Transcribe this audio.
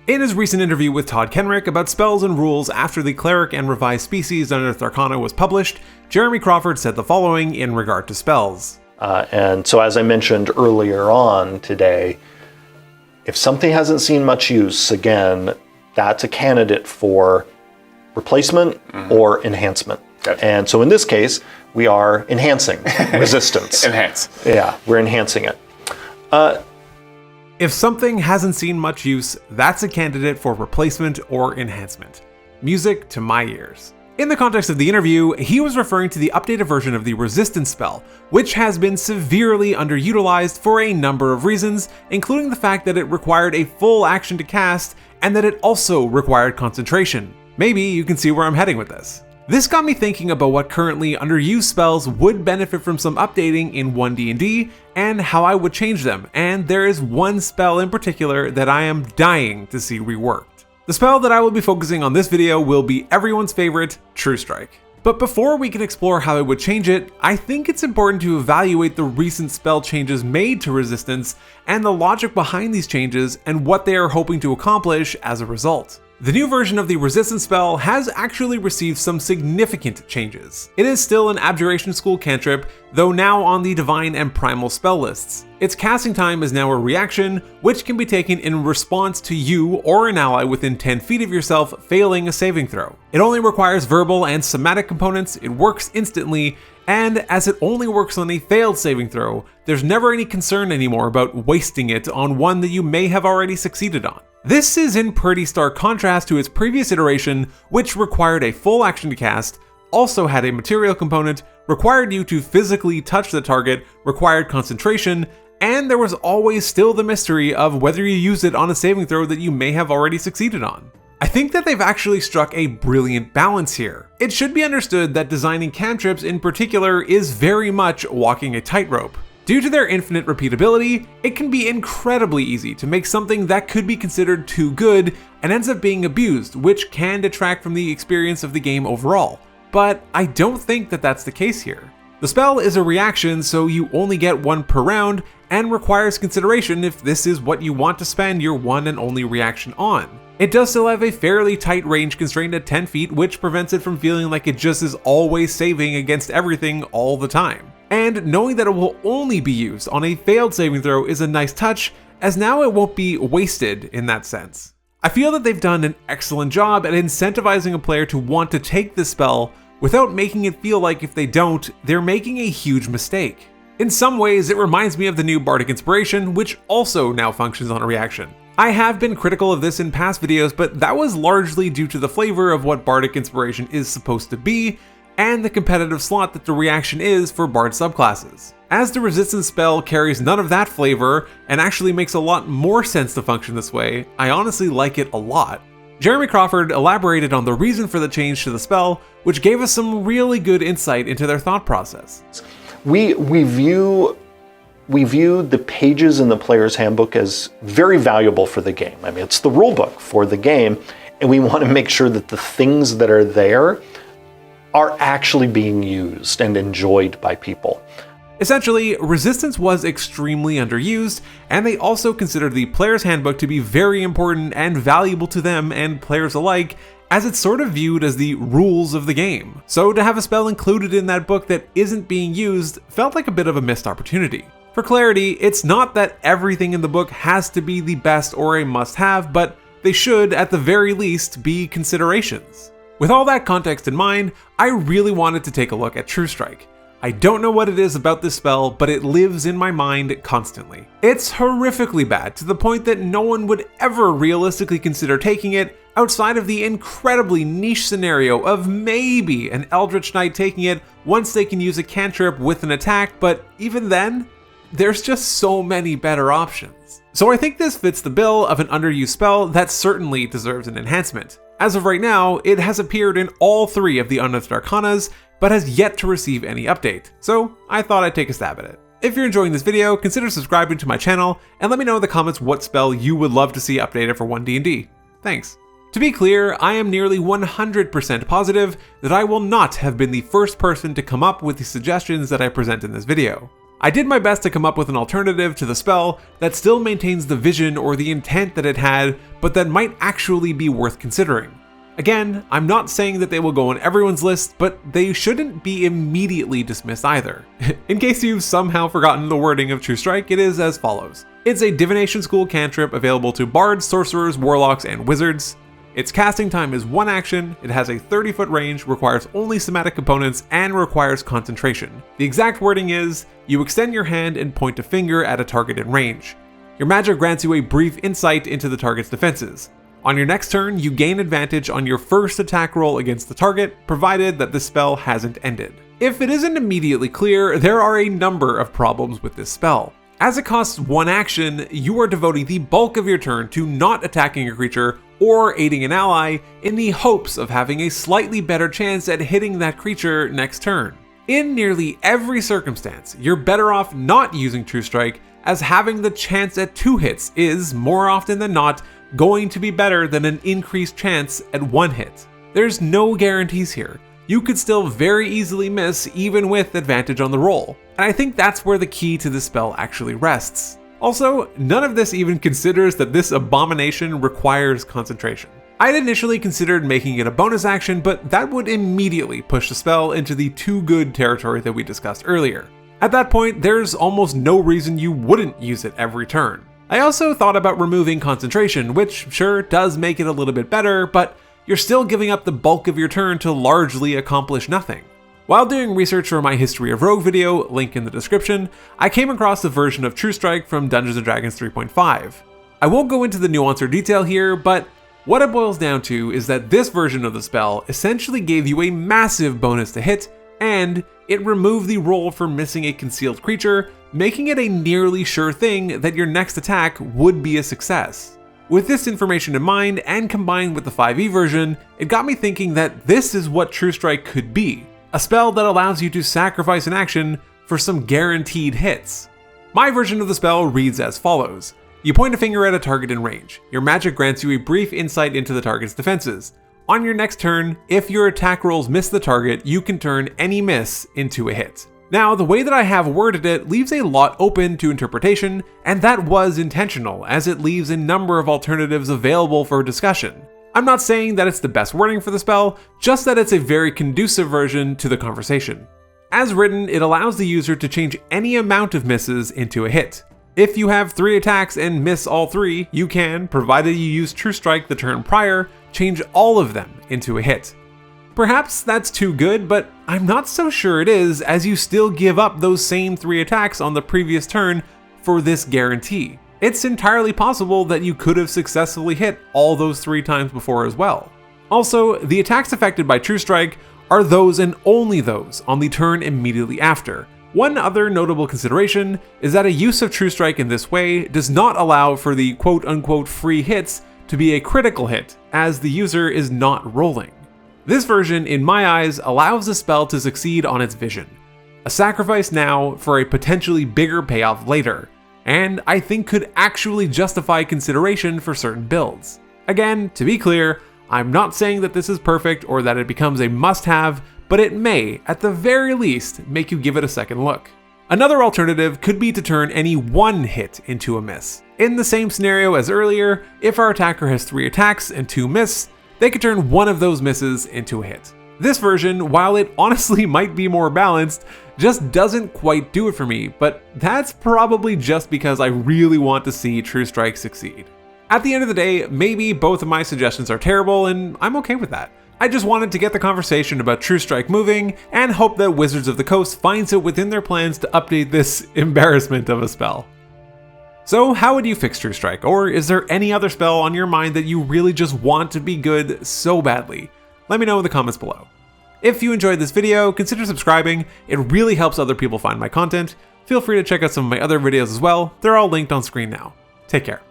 In his recent interview with Todd Kenrick about spells and rules after the Cleric and Revised Species Unearthed Arcana was published, Jeremy Crawford said the following in regard to spells. And so as I mentioned earlier on today, if something hasn't seen much use, again, that's a candidate for replacement or enhancement. Definitely. And so in this case, we are enhancing resistance. Enhance. Yeah, we're enhancing it. If something hasn't seen much use, that's a candidate for replacement or enhancement. Music to my ears. In the context of the interview, he was referring to the updated version of the resistance spell, which has been severely underutilized for a number of reasons, including the fact that it required a full action to cast, and that it also required concentration. Maybe you can see where I'm heading with this. This got me thinking about what currently underused spells would benefit from some updating in One D&D, and how I would change them, and there is one spell in particular that I am dying to see reworked. The spell that I will be focusing on this video will be everyone's favorite, True Strike. But before we can explore how I would change it, I think it's important to evaluate the recent spell changes made to resistance, and the logic behind these changes, and what they are hoping to accomplish as a result. The new version of the resistance spell has actually received some significant changes. It is still an Abjuration School cantrip, though now on the Divine and Primal spell lists. Its casting time is now a reaction, which can be taken in response to you or an ally within 10 feet of yourself failing a saving throw. It only requires verbal and somatic components, it works instantly, and as it only works on a failed saving throw, there's never any concern anymore about wasting it on one that you may have already succeeded on. This is in pretty stark contrast to its previous iteration, which required a full action to cast, also had a material component, required you to physically touch the target, required concentration, and there was always still the mystery of whether you used it on a saving throw that you may have already succeeded on. I think that they've actually struck a brilliant balance here. It should be understood that designing cantrips in particular is very much walking a tightrope. Due to their infinite repeatability, it can be incredibly easy to make something that could be considered too good and ends up being abused, which can detract from the experience of the game overall. But I don't think that that's the case here. The spell is a reaction, so you only get one per round, and requires consideration if this is what you want to spend your one and only reaction on. It does still have a fairly tight range constraint at 10 feet, which prevents it from feeling like it just is always saving against everything all the time. And knowing that it will only be used on a failed saving throw is a nice touch, as now it won't be wasted in that sense. I feel that they've done an excellent job at incentivizing a player to want to take this spell without making it feel like if they don't, they're making a huge mistake. In some ways, it reminds me of the new Bardic Inspiration, which also now functions on a reaction. I have been critical of this in past videos, but that was largely due to the flavor of what Bardic Inspiration is supposed to be, and the competitive slot that the reaction is for Bard subclasses. As the resistance spell carries none of that flavor, and actually makes a lot more sense to function this way, I honestly like it a lot. Jeremy Crawford elaborated on the reason for the change to the spell, which gave us some really good insight into their thought process. We view the pages in the player's handbook as very valuable for the game. I mean, it's the rule book for the game, and we want to make sure that the things that are there are actually being used and enjoyed by people. Essentially, resistance was extremely underused, and they also considered the player's handbook to be very important and valuable to them and players alike, as it's sort of viewed as the rules of the game. So to have a spell included in that book that isn't being used felt like a bit of a missed opportunity. For clarity, it's not that everything in the book has to be the best or a must-have, but they should, at the very least, be considerations. With all that context in mind, I really wanted to take a look at True Strike. I don't know what it is about this spell, but it lives in my mind constantly. It's horrifically bad, to the point that no one would ever realistically consider taking it outside of the incredibly niche scenario of maybe an Eldritch Knight taking it once they can use a cantrip with an attack, but even then, there's just so many better options. So I think this fits the bill of an underused spell that certainly deserves an enhancement. As of right now, it has appeared in all 3 of the Unearthed Arcanas, but has yet to receive any update, so I thought I'd take a stab at it. If you're enjoying this video, consider subscribing to my channel, and let me know in the comments what spell you would love to see updated for One D&D. Thanks. To be clear, I am nearly 100% positive that I will not have been the first person to come up with the suggestions that I present in this video. I did my best to come up with an alternative to the spell that still maintains the vision or the intent that it had, but that might actually be worth considering. Again, I'm not saying that they will go on everyone's list, but they shouldn't be immediately dismissed either. In case you've somehow forgotten the wording of True Strike, it is as follows. It's a divination school cantrip available to bards, sorcerers, warlocks, and wizards. Its casting time is 1 action, it has a 30-foot range, requires only somatic components, and requires concentration. The exact wording is, you extend your hand and point a finger at a target in range. Your magic grants you a brief insight into the target's defenses. On your next turn, you gain advantage on your first attack roll against the target, provided that the spell hasn't ended. If it isn't immediately clear, there are a number of problems with this spell. As it costs 1 action, you are devoting the bulk of your turn to not attacking a creature or aiding an ally in the hopes of having a slightly better chance at hitting that creature next turn. In nearly every circumstance, you're better off not using True Strike, as having the chance at 2 hits is, more often than not, going to be better than an increased chance at 1 hit. There's no guarantees here. You could still very easily miss even with advantage on the roll, and I think that's where the key to the spell actually rests. Also, none of this even considers that this abomination requires concentration. I'd initially considered making it a bonus action, but that would immediately push the spell into the too good territory that we discussed earlier. At that point, there's almost no reason you wouldn't use it every turn. I also thought about removing concentration, which sure does make it a little bit better, but you're still giving up the bulk of your turn to largely accomplish nothing. While doing research for my History of Rogue video, link in the description, I came across a version of True Strike from Dungeons & Dragons 3.5. I won't go into the nuance or detail here, but what it boils down to is that this version of the spell essentially gave you a massive bonus to hit, and it removed the roll for missing a concealed creature, making it a nearly sure thing that your next attack would be a success. With this information in mind, and combined with the 5e version, it got me thinking that this is what True Strike could be, a spell that allows you to sacrifice an action for some guaranteed hits. My version of the spell reads as follows. You point a finger at a target in range. Your magic grants you a brief insight into the target's defenses. On your next turn, if your attack rolls miss the target, you can turn any miss into a hit. Now, the way that I have worded it leaves a lot open to interpretation, and that was intentional, as it leaves a number of alternatives available for discussion. I'm not saying that it's the best wording for the spell, just that it's a very conducive version to the conversation. As written, it allows the user to change any amount of misses into a hit. If you have 3 attacks and miss all 3, you can, provided you use True Strike the turn prior, change all of them into a hit. Perhaps that's too good, but I'm not so sure it is, as you still give up those same 3 attacks on the previous turn for this guarantee. It's entirely possible that you could have successfully hit all those 3 times before as well. Also, the attacks affected by True Strike are those and only those on the turn immediately after. One other notable consideration is that a use of True Strike in this way does not allow for the quote-unquote free hits to be a critical hit, as the user is not rolling. This version, in my eyes, allows the spell to succeed on its vision. A sacrifice now for a potentially bigger payoff later, and I think could actually justify consideration for certain builds. Again, to be clear, I'm not saying that this is perfect or that it becomes a must-have, but it may, at the very least, make you give it a second look. Another alternative could be to turn any 1 hit into a miss. In the same scenario as earlier, if our attacker has 3 attacks and 2 miss, they could turn one of those misses into a hit. This version, while it honestly might be more balanced, just doesn't quite do it for me, but that's probably just because I really want to see True Strike succeed. At the end of the day, maybe both of my suggestions are terrible, and I'm okay with that. I just wanted to get the conversation about True Strike moving, and hope that Wizards of the Coast finds it within their plans to update this embarrassment of a spell. So how would you fix True Strike, or is there any other spell on your mind that you really just want to be good so badly? Let me know in the comments below. If you enjoyed this video, consider subscribing, it really helps other people find my content. Feel free to check out some of my other videos as well, they're all linked on screen now. Take care.